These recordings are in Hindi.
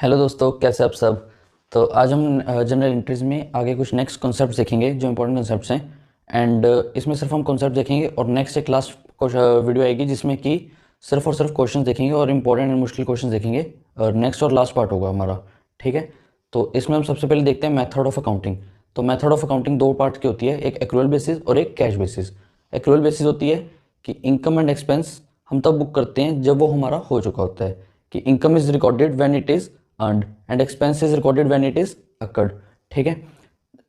हेलो दोस्तों, कैसे आप सब। तो आज हम जनरल एंट्रीज में आगे कुछ नेक्स्ट कॉन्सेप्ट देखेंगे जो इंपॉर्टेंट कॉन्सेप्ट्स हैं। एंड इसमें सिर्फ हम कॉन्सेप्ट देखेंगे और नेक्स्ट एक लास्ट कुछ वीडियो आएगी जिसमें कि सिर्फ और सिर्फ क्वेश्चंस देखेंगे और इंपॉर्टेंट एंड मुश्किल क्वेश्चंस देखेंगे। और नेक्स्ट और लास्ट पार्ट होगा हमारा, ठीक है। तो इसमें हम सबसे पहले देखते हैं मेथड ऑफ अकाउंटिंग। तो मेथड ऑफ अकाउंटिंग दो पार्ट की होती है, एक एक्रूअल बेसिस और एक कैश बेसिस। एक्रूअल बेसिस होती है कि इनकम एंड एक्सपेंस हम तब बुक करते हैं जब वो हमारा हो चुका होता है, कि income is recorded when it is earned and expense is recorded when it is occurred, ठीक है।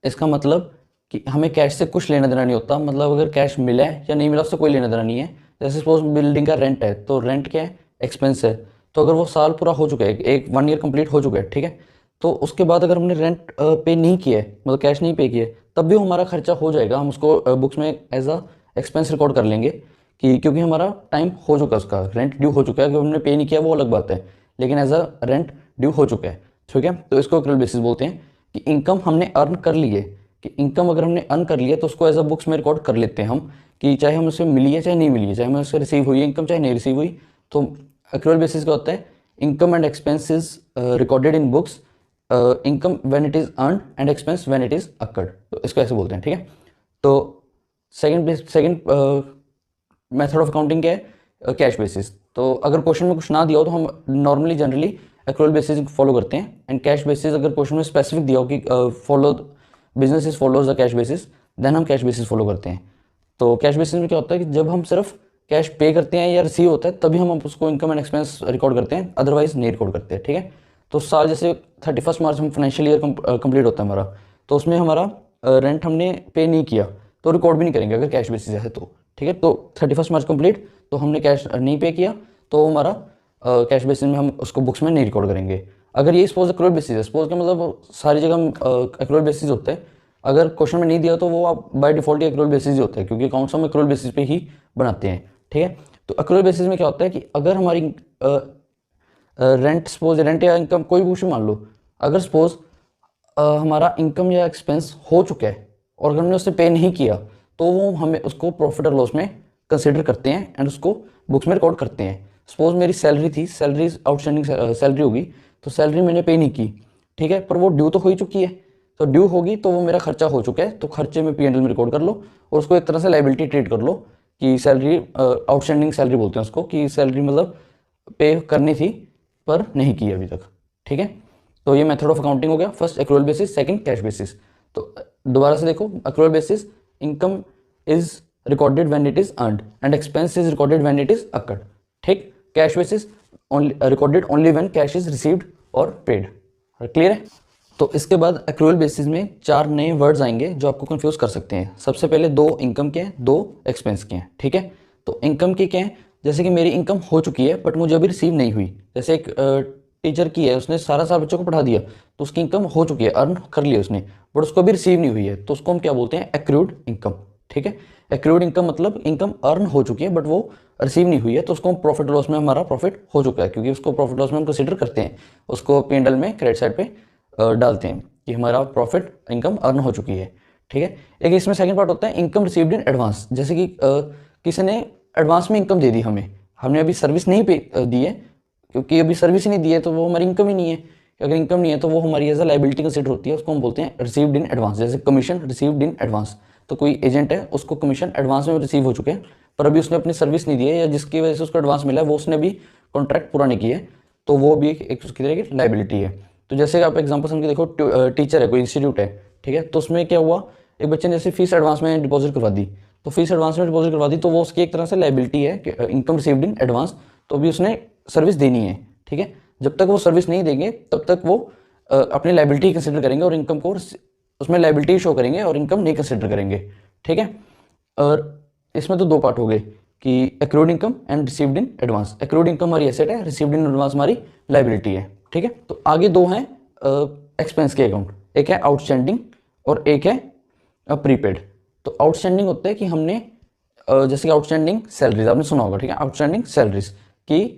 इसका मतलब कि हमें कैश से कुछ लेना देना नहीं होता, मतलब अगर कैश मिला है या नहीं मिला उससे कोई लेना देना नहीं है। जैसे सपोज बिल्डिंग का रेंट है, तो रेंट क्या है, एक्सपेंस है। तो अगर वो साल पूरा हो चुका है, एक 1 ईयर कंप्लीट हो चुका है, ठीक है, तो उसके बाद अगर हमने रेंट पे नहीं किया है, मतलब कैश नहीं पे किया है, तब भी हमारा खर्चा हो जाएगा। हम उसको बुक्स में एज अ एक्सपेंस रिकॉर्ड कर लेंगे कि क्योंकि हमारा टाइम हो चुका है, उसका रेंट ड्यू हो चुका है। अगर हमने पे नहीं किया वो अलग बात है, लेकिन एज अ रेंट ड्यू हो चुका है, ठीक है। तो इसको एक्रूअल बेसिस बोलते हैं कि इनकम हमने अर्न कर ली है, कि इनकम अगर हमने अर्न कर लिया तो उसको एज अ बुक्स में रिकॉर्ड कर लेते हैं हम, कि चाहे हमें उससे मिली है चाहे नहीं मिली है, चाहे हमें उससे रिसीव हुई है इनकम चाहे नहीं रिसीव हुई। तो एक्रूअल बेसिस का होता है income and expenses recorded in books, income when it is earn and expense when it is occurred. तो इसको ऐसे बोलते हैं, ठीक है। तो सेकंड मेथड ऑफ अकाउंटिंग क्या है, कैश बेसिस। तो अगर क्वेश्चन में कुछ ना दिया हो तो हम normally generally accrual basis follow करते हैं। एंड कैश बेसिस अगर क्वेश्चन में स्पेसिफिक दिया हो कि follow business is follows the cash basis, then हम कैश बेसिस फॉलो करते हैं। तो कैश बेसिस में क्या होता है कि जब हम सिर्फ कैश पे करते हैं या रिसीव होता है तभी हम उसको इनकम एंड एक्सपेंस रिकॉर्ड करते हैं, अदरवाइज नहीं रिकॉर्ड करते हैं, ठीक है। तो साल जैसे 31 मार्च हम फाइनेंशियल ईयर कंप्लीट होता है हमारा, तो उसमें हमारा रेंट हमने पे नहीं किया तो रिकॉर्ड भी नहीं करेंगे अगर कैश बेसिस है तो, ठीक है। तो 31 मार्च कंप्लीट, तो हमने कैश नहीं पे किया तो हमारा कैश बेसिस में हम उसको बुक्स में नहीं रिकॉर्ड करेंगे। अगर ये सपोज एक्रूअल बेसिस है, सपोज का मतलब सारी जगह एक्रूअल बेसिस होता है। अगर क्वेश्चन में नहीं दिया तो वो आप बाय डिफॉल्ट ही एक्रूअल बेसिस ही होता है, क्योंकि अकाउंट्स हम एक्रूअल बेसिस पे ही बनाते हैं, ठीक है। तो एक्रूअल बेसिस में क्या होता है कि अगर हमारी रेंट सपोज रेंट या इनकम कोई भी मान लो, अगर सपोज हमारा इनकम या एक्सपेंस हो चुका है और अगर हमने उससे पे नहीं किया तो वो हमें उसको प्रॉफिट और लॉस में कंसिडर करते हैं एंड उसको बुक्स में रिकॉर्ड करते हैं। सपोज मेरी सैलरी थी, सैलरी आउटस्टैंडिंग सैलरी होगी, तो सैलरी मैंने पे नहीं की, ठीक है, पर वो ड्यू तो हो ही चुकी है। तो ड्यू होगी तो वो मेरा खर्चा हो चुका है, तो खर्चे में P&L में रिकॉर्ड कर लो और उसको एक तरह से लाइबिलिटी ट्रीट कर लो कि सैलरी आउटस्टैंडिंग सैलरी बोलते हैं उसको, कि सैलरी मतलब पे करनी थी पर नहीं की अभी तक, ठीक है। तो ये मेथड ऑफ अकाउंटिंग हो गया, first accrual basis, second cash basis. तो दोबारा से देखो, accrual basis income is recorded when it is earned and expense is recorded when it is occurred, ठीक। Cash basis recorded only when cash is received और पेड, क्लियर है। तो इसके बाद एक्रूअल बेसिस में 4 नए वर्ड्स आएंगे जो आपको कंफ्यूज कर सकते हैं। सबसे पहले 2 इनकम के हैं, 2 एक्सपेंस के हैं, ठीक है। तो इनकम के क्या है, जैसे कि मेरी इनकम हो चुकी है बट मुझे अभी रिसीव नहीं हुई। जैसे एक टीचर की है, उसने सारा साल बच्चों को पढ़ा दिया तो उसकी इनकम हो चुकी है, अर्न कर लिया उसने, बट उसको अभी रिसीव नहीं हुई है, तो उसको हम क्या बोलते हैं, एक्रूड इनकम, ठीक है। एक्रूड इनकम मतलब इनकम अर्न हो चुकी है बट वो रिसीव नहीं हुई है, तो उसको हम प्रॉफिट लॉस में हमारा प्रॉफिट हो चुका है, क्योंकि उसको प्रॉफिट लॉस में हम कंसिडर करते हैं, उसको P&L में क्रेडिट साइड पे डालते हैं कि हमारा प्रॉफिट इनकम अर्न हो चुकी है, ठीक है। एक इसमें सेकंड पार्ट होता है इनकम रिसीव्ड इन एडवांस। जैसे कि किसी ने एडवांस में इनकम दे दी हमें, हमने अभी सर्विस नहीं पे दी है, क्योंकि अभी सर्विस ही नहीं दी है तो वो हमारी इनकम ही नहीं है। अगर इनकम नहीं है तो वो हमारी एज अ लाइबिलिटी कंसिडर होती है, उसको हम बोलते हैं रिसीव्ड इन एडवांस। जैसे कमीशन रिसीव्ड इन एडवांस, तो कोई एजेंट है उसको कमीशन एडवांस में रिसीव हो चुके हैं पर अभी उसने अपनी सर्विस नहीं दी है, या जिसकी वजह से उसको एडवांस मिला है वो उसने भी कॉन्ट्रैक्ट पूरा नहीं किया है, तो वो भी एक उसकी तरह की लाइबिलिटी है। तो जैसे आप एग्जाम्पल समझ के देखो, टीचर है, कोई इंस्टीट्यूट है, ठीक है, तो उसमें क्या हुआ, एक बच्चे ने जैसे फीस एडवांस में डिपॉजिट करवा दी, तो फीस एडवांस में डिपॉजिट करवा दी तो वो उसकी एक तरह से लाइबिलिटी है, इनकम रिसीव्ड इन एडवांस, तो अभी उसने सर्विस देनी है, ठीक है। जब तक वो सर्विस नहीं देंगे तब तक वो अपनी लाइबिलिटी कंसिडर करेंगे और इनकम को उसमें लाइबिलिटी शो करेंगे और इनकम नहीं कंसिडर करेंगे, ठीक है। और इसमें तो 2 पार्ट हो गए कि accrued income and received in advance. Accrued income हमारी एसेट है, रिसीव्ड इन एडवांस हमारी लाइबिलिटी है, ठीक है। तो आगे 2 हैं एक्सपेंस के अकाउंट, एक है आउटस्टैंडिंग और एक है प्रीपेड। तो आउटस्टैंडिंग होता है कि हमने जैसे कि आउटस्टैंडिंग सैलरीज आपने सुना होगा, ठीक है, आउटस्टैंडिंग सैलरीज कि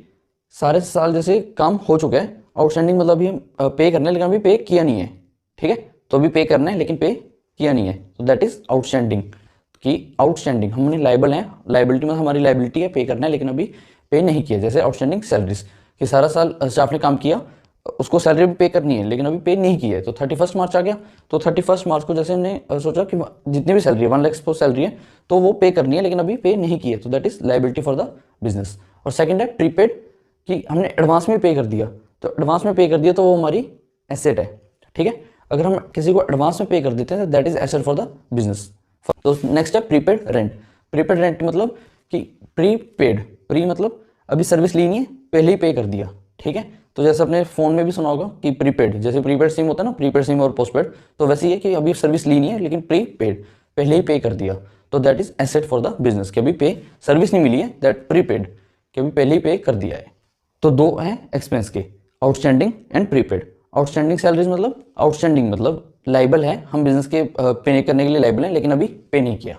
सारे साल जैसे काम हो चुका है, आउटस्टैंडिंग मतलब अभी हम पे करना है लेकिन अभी पे किया नहीं है, ठीक है। तो अभी पे करना है लेकिन पे किया नहीं है, तो दैट इज आउटस्टैंडिंग। कि आउटस्टैंडिंग हमने लाइबल है, लाइबिलिटी में हमारी लाइबिलिटी है, पे करना है लेकिन अभी पे नहीं किया। जैसे आउटस्टैंडिंग सैलरीज कि सारा साल स्टाफ ने काम किया उसको सैलरी भी पे करनी है लेकिन अभी पे नहीं की है, तो 31 मार्च आ गया। तो 31 मार्च को जैसे हमने सोचा कि जितनी भी सैलरी है 1 लाख सपोज सैलरी है तो वो पे करनी है लेकिन अभी पे नहीं की है, तो that is liability for the business. और सेकंड है प्रीपेड, कि हमने एडवांस में पे कर दिया, तो एडवांस में पे कर दिया तो वो हमारी एसेट है, ठीक है। अगर हम किसी को एडवांस में पे कर देते हैं तो that is asset for the business. तो नेक्स्ट है प्रीपेड रेंट। प्रीपेड रेंट मतलब कि प्रीपेड, प्री मतलब अभी सर्विस ली नहीं है, पहले ही पे कर दिया, ठीक है। तो जैसे अपने फोन में भी सुना होगा कि प्रीपेड, जैसे प्रीपेड सिम होता है ना, प्रीपेड सिम और पोस्टपेड, तो वैसे ही है कि अभी सर्विस ली नहीं है लेकिन प्रीपेड, पहले ही पे कर दिया, तो that is asset for the business, कि अभी पे सर्विस नहीं मिली है, दैट प्रीपेड, कि अभी पहले ही पे कर दिया है। तो दो हैं एक्सपेंस के, outstanding and prepaid. Outstanding salaries मतलब, आउटस्टैंडिंग मतलब लाइबल है, हम बिजनेस के पे करने के लिए लाइबल हैं लेकिन अभी पे नहीं किया।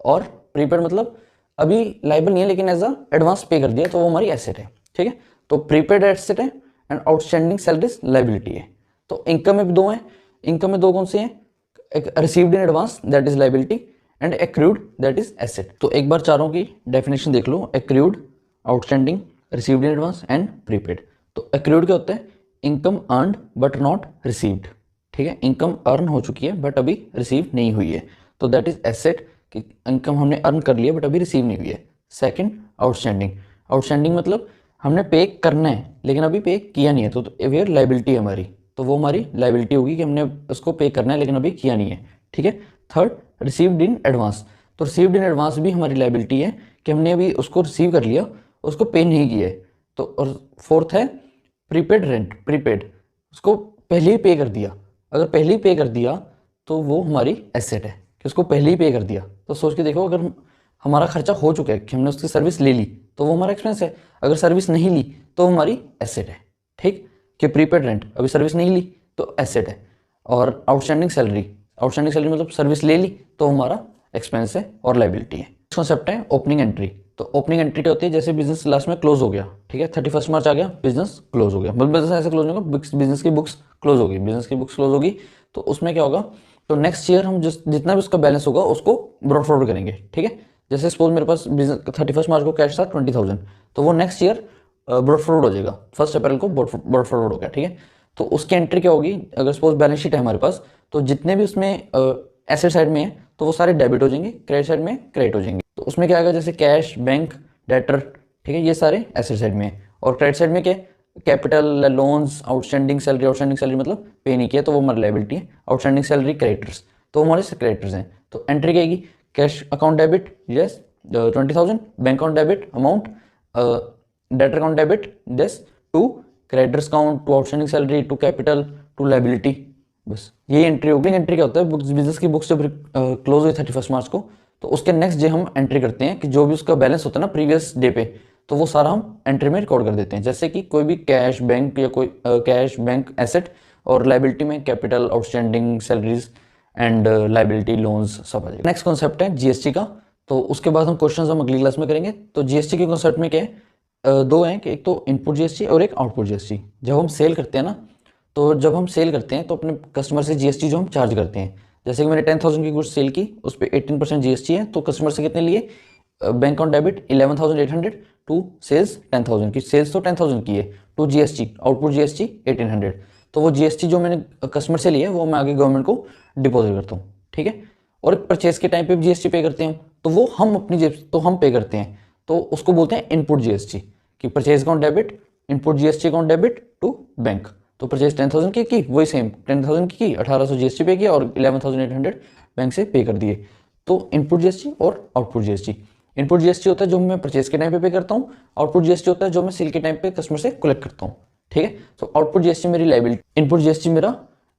और प्रीपेड मतलब अभी लाइबल नहीं है लेकिन एज अ एडवांस पे कर दिया, तो वो हमारी एसेट है, ठीक है। तो प्रीपेड एसेट है एंड आउटस्टैंडिंग सैलरीज लाइबिलिटी है। तो इनकम में भी दो हैं, इनकम में दो कौन से हैं, एक received in advance that is liability and accrued that is asset. तो एक बार चारों की डेफिनेशन देख लो, accrued, outstanding, received in advance and prepaid. तो एक्रूड क्या होता है, income earned but not received, ठीक है, इनकम अर्न हो चुकी है बट अभी रिसीव नहीं हुई है, तो दैट इज एसेट, कि इनकम हमने अर्न कर लिया बट अभी रिसीव नहीं हुई है। सेकंड आउटस्टैंडिंग, आउटस्टैंडिंग मतलब हमने पे करना है लेकिन अभी पे किया नहीं है, तो वेयर लाइबिलिटी है हमारी, तो वो हमारी लाइबिलिटी होगी कि हमने उसको पे करना है लेकिन अभी किया नहीं है, ठीक है। थर्ड रिसीव्ड इन एडवांस, तो रिसीव्ड इन एडवांस भी हमारी लाइबिलिटी है कि हमने अभी उसको रिसीव कर लिया, उसको पे नहीं किया है। तो और फोर्थ है प्रीपेड रेंट, प्रीपेड उसको पहले ही पे कर दिया, अगर पहले ही पे कर दिया तो वो हमारी एसेट है, कि उसको पहले ही पे कर दिया। तो सोच के देखो, अगर हमारा खर्चा हो चुका है कि हमने उसकी सर्विस ले ली तो वो हमारा एक्सपेंस है, अगर सर्विस नहीं ली तो हमारी एसेट है, ठीक। कि प्रीपेड रेंट अभी सर्विस नहीं ली तो एसेट है। और आउटस्टैंडिंग सैलरी, आउटस्टैंडिंग सैलरी मतलब सर्विस ले ली तो हमारा एक्सपेंस है और लाइबिलिटी है। कॉन्सेप्ट है ओपनिंग एंट्री। तो ओपनिंग एंट्री क्या होती है, जैसे बिजनेस लास्ट में क्लोज हो गया, ठीक है, 31 मार्च आ गया, बिजनेस क्लोज हो गया, मतलब बिजनेस ऐसे क्लोज होगा, बिजनेस की बुक्स क्लोज होगी, बिजनेस की बुक्स क्लोज होगी, तो उसमें क्या होगा, तो नेक्स्ट ईयर हम जितना भी उसका बैलेंस होगा उसको ब्रॉड फॉरवर्ड करेंगे, ठीक है। जैसे सपोज मेरे पास बिजनेस 31 मार्च को कैश था 20,000, तो वो नेक्स्ट ईयर ब्रॉड फॉरवर्ड हो जाएगा, 1 अप्रैल को ब्रॉड फॉरवर्ड हो गया, ठीक है। तो उसकी एंट्री क्या होगी, अगर सपोज बैलेंस शीट है हमारे पास, तो जितने भी उसमें एसेट साइड में है तो वो सारे डेबिट हो जाएंगे, क्रेडिट साइड में क्रेडिट हो जाएंगे। तो उसमें क्या आएगा, जैसे कैश, बैंक, डेटर, ठीक है, ये सारे एसेट साइड में है। और क्रेडिट साइड में क्या, कैपिटल, लोन्स, आउटस्टैंडिंग सैलरी मतलब पे नहीं किया तो वो हमारी लाइबिलिटी है, आउटस्टैंडिंग सैलरी क्रेडिटर्स, तो हमारे क्रेडिटर्स हैं। तो एंट्री क्या आएगी, cash account debit yes 20,000, bank account debit amount, debtor account debit yes to creditors account, to outstanding salary, to capital, to liability, बस ये एंट्री होगी। एंट्री क्या होता है, बुक्स बिजनेस की बुक्स जब क्लोज हुई 31 मार्च को, तो उसके नेक्स्ट डे हम एंट्री करते हैं कि जो भी उसका बैलेंस होता है ना प्रीवियस डे पे, तो वो सारा हम एंट्री में रिकॉर्ड कर देते हैं। जैसे कि कोई भी कैश, बैंक या कोई कैश, बैंक, एसेट, और लाइबिलिटी में capital, outstanding salaries and liability, loans सब आ जाएगा। नेक्स्ट कॉन्सेप्ट है जीएसटी का, तो उसके बाद हम क्वेश्चंस हम अगली क्लास में करेंगे। तो जीएसटी के कॉन्सेप्ट में क्या है, दो हैं, कि एक तो इनपुट जीएसटी और एक आउटपुट जीएसटी। जब हम सेल करते हैं ना, तो जब हम सेल करते हैं तो अपने कस्टमर से जीएसटी जो हम चार्ज करते हैं, जैसे कि मैंने 10,000 की गुड्स सेल की, उस पर 18% जीएसटी है, तो कस्टमर से कितने लिए, bank account debit 11,800 to sales 10,000 की, सेल्स तो 10,000 की है, टू जीएसटी आउटपुट जीएसटी 1,800, तो वो जीएसटी जो मैंने कस्टमर से लिया है वो मैं आगे गवर्नमेंट को डिपॉजिट करता हूँ, ठीक है। और परचेज के टाइम पे भी जीएसटी पे करते हैं, तो वो हम अपनी जेब तो हम पे करते हैं, तो उसको बोलते हैं इनपुट जीएसटी, कि purchase account debit, input GST account debit to bank. तो परचेज 10,000 की वही सेम 10,000 की 1,800 जीएसटी पे किया और 11,800 बैंक से पे कर दिए। तो इनपुट जीएसटी और आउटपुट जीएसटी, इनपुट जीएसटी होता है जो मैं परचेज के टाइम पे करता हूँ, आउटपुट जीएसटी होता है जो मैं सेल के टाइम पे कस्टमर से कलेक्ट करता हूँ, ठीक है। तो आउटपुट जीएसटी मेरी लाइबिलिटी, इनपुट जीएसटी मेरा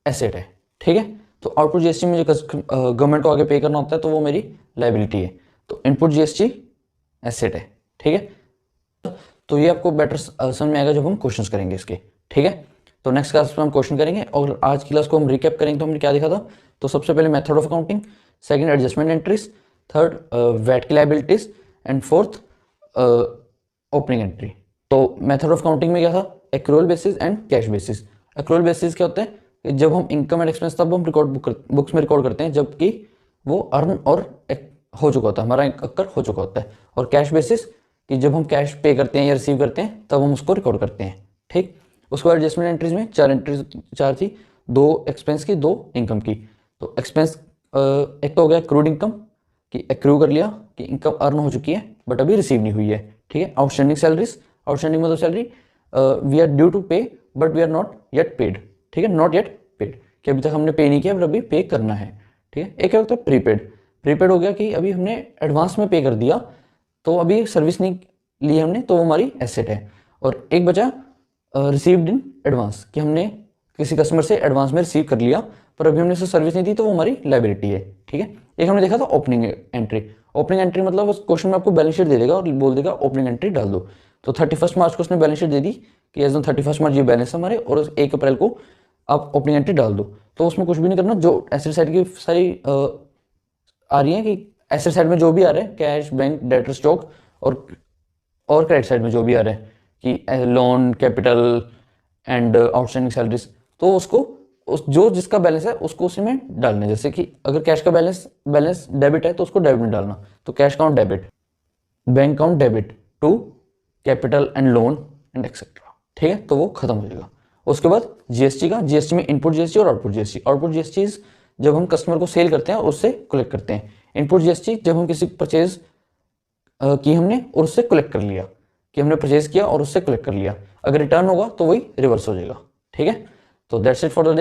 एसेट है, ठीक है। तो आउटपुट जीएसटी में जो गवर्नमेंट को आगे पे करना होता है तो वो मेरी लाइबिलिटी है। तो इनपुट जीएसटी एसेट है, ठीक है। तो ये आपको बेटर समझ में आएगा जब हम क्वेश्चंस करेंगे इसके, ठीक है। तो नेक्स्ट क्लास में हम क्वेश्चन करेंगे, और आज की क्लास को हम रिकैप करेंगे तो हमने क्या देखा था। तो सबसे पहले method of accounting, second adjustment entries, third VAT की liabilities, and fourth opening entry. तो मेथड ऑफ अकाउंटिंग में क्या था, accrual basis and cash basis. Accrual basis क्या होता है कि जब हम इनकम एंड एक्सपेंस तब हम बुक्स में रिकॉर्ड करते हैं जबकि वो अर्न और हो चुका होता है, हमारा अक्कर हो चुका होता है। और कैश बेसिस कि जब हम कैश पे करते हैं या रिसीव करते हैं तब हम उसको रिकॉर्ड करते हैं, ठीक। उसके बाद एडजस्टमेंट एंट्रीज में चार थी, 2 एक्सपेंस की, 2 इनकम की। तो एक्सपेंस एक तो हो गया एक्रूड इनकम, कि एक्रू कर लिया कि इनकम अर्न हो चुकी है बट अभी रिसीव नहीं हुई है, ठीक है। आउटस्टैंडिंग सैलरीज, आउटस्टैंडिंग मतलब salary we are due to pay but we are not yet paid, ठीक है, नॉट येट पेड, कि अभी तक हमने पे नहीं किया बट अभी पे करना है, ठीक है। एक क्या होता है प्रीपेड, प्रीपेड हो गया कि अभी हमने एडवांस में पे कर दिया तो अभी सर्विस नहीं ली हमने तो वो हमारी एसेट है। और एक बचा रिसीव्ड इन एडवांस, कि हमने किसी कस्टमर से एडवांस में रिसीव कर लिया पर अभी हमने उसे सर्विस नहीं दी तो वो हमारी लाइबिलिटी है, ठीक है। एक हमने देखा था ओपनिंग एंट्री, ओपनिंग एंट्री मतलब उस क्वेश्चन में आपको बैलेंस शीट दे देगा और बोल देगा ओपनिंग एंट्री डाल दो। तो 31 मार्च को उसने बैलेंस शीट दे दी कि एज ऑन 31 मार्च ये बैलेंस है हमारे, और 1 अप्रैल को आप ओपनिंग एंट्री डाल दो। तो उसमें कुछ भी नहीं करना, जो एसेट साइड की सारी आ रही है कि एसेट साइड में जो भी आ रहा है कैश, बैंक, डेटर, स्टॉक, और क्रेडिट साइड में जो भी आ रहा है कि loan, capital and outstanding salaries, तो उसको उस जो जिसका बैलेंस है उसको उसी में डालना है। जैसे कि अगर कैश का बैलेंस डेबिट है तो उसको डेबिट में डालना, तो cash account debit, bank account debit to capital and loan and etcetera, ठीक है। तो वो खत्म हो जाएगा। उसके बाद जीएसटी का, जीएसटी में इनपुट जीएसटी और आउटपुट जीएसटी। आउटपुट जीएसटी जब हम कस्टमर को सेल करते हैं उससे कलेक्ट करते हैं। इनपुट जीएसटी जब हम किसी परचेज की हमने और उससे कलेक्ट कर लिया, कि हमने परचेज किया और उससे कलेक्ट कर लिया, अगर रिटर्न होगा तो वही रिवर्स हो जाएगा, ठीक है। तो that's it for the day.